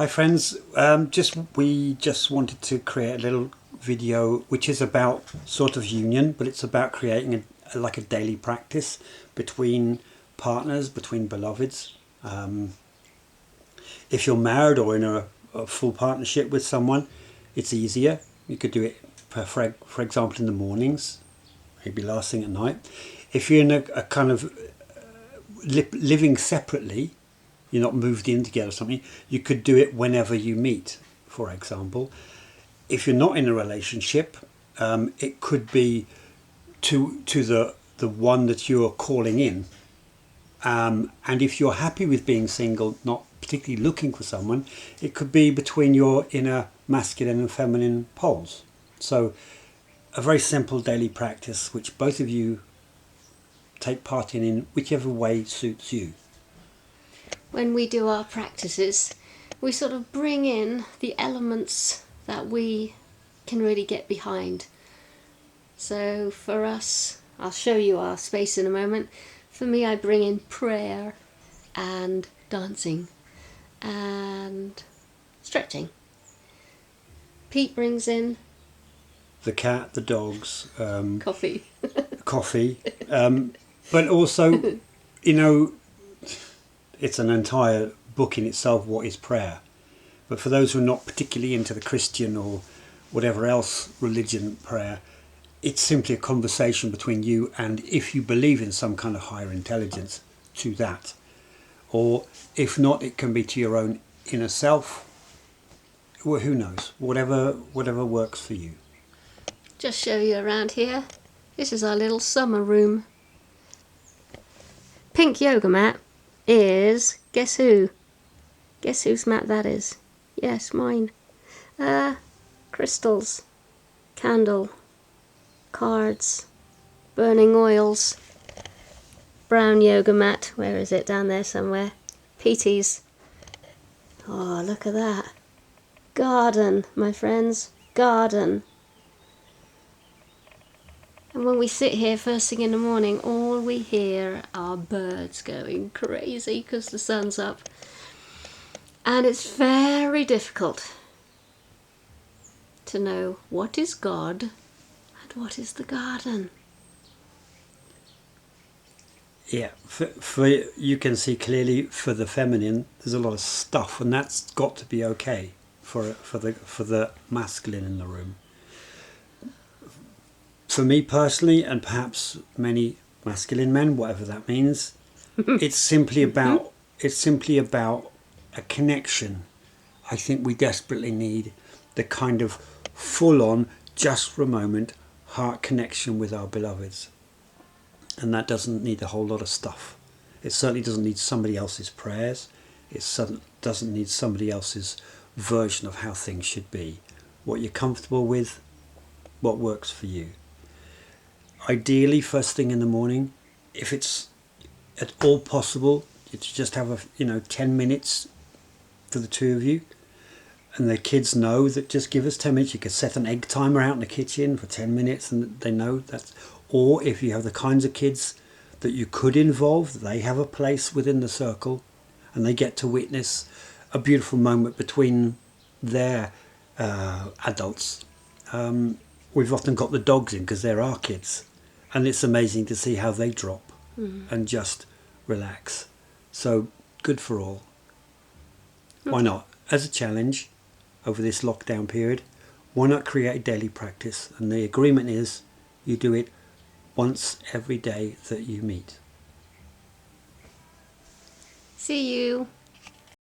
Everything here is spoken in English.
Hi friends, we just wanted to create a little video which is about sort of union, but it's about creating like a daily practice between partners, between beloveds. If you're married or in a full partnership with someone, it's easier. You could do it, for example, in the mornings, maybe last thing at night. If you're in a kind of living separately, you're not moved in together or something, you could do it whenever you meet, for example. If you're not in a relationship, it could be to the one that you're calling in. And if you're happy with being single, not particularly looking for someone, it could be between your inner masculine and feminine poles. So a very simple daily practice which both of you take part in whichever way suits you. When we do our practices, we sort of bring in the elements that we can really get behind. So for us, I'll show you our space in a moment. For me, I bring in prayer and dancing and stretching. Pete brings in the cat, the dogs, coffee. But also, it's an entire book in itself, what is prayer. But for those who are not particularly into the Christian or whatever else religion prayer, it's simply a conversation between you and, if you believe in some kind of higher intelligence, to that. Or if not, it can be to your own inner self. Well, who knows? Whatever works for you. Just show you around here. This is our little summer room. Pink yoga mat is, guess who? Guess whose mat that is? Yes, mine. Crystals, candle, cards, burning oils, brown yoga mat. Where is it? Down there somewhere. Petey's. Oh, look at that. Garden, my friends. Garden. And when we sit here first thing in the morning, all we hear are birds going crazy because the sun's up. And it's very difficult to know what is God and what is the garden. Yeah, for you can see clearly for the feminine, there's a lot of stuff, and that's got to be okay for the masculine in the room. For me personally, and perhaps many masculine men, whatever that means, it's simply about a connection. I think we desperately need the kind of full-on, just for a moment, heart connection with our beloveds. And that doesn't need a whole lot of stuff. It certainly doesn't need somebody else's prayers. It doesn't need somebody else's version of how things should be. What you're comfortable with, what works for you. Ideally, first thing in the morning, if it's at all possible, you just have 10 minutes for the two of you. And the kids know that just give us 10 minutes. You could set an egg timer out in the kitchen for 10 minutes and they know that's... Or if you have the kinds of kids that you could involve, they have a place within the circle and they get to witness a beautiful moment between their adults. We've often got the dogs in because they're our kids. And it's amazing to see how they drop and just relax. So good for all. Why not? As a challenge over this lockdown period, why not create a daily practice? And the agreement is you do it once every day that you meet. See you.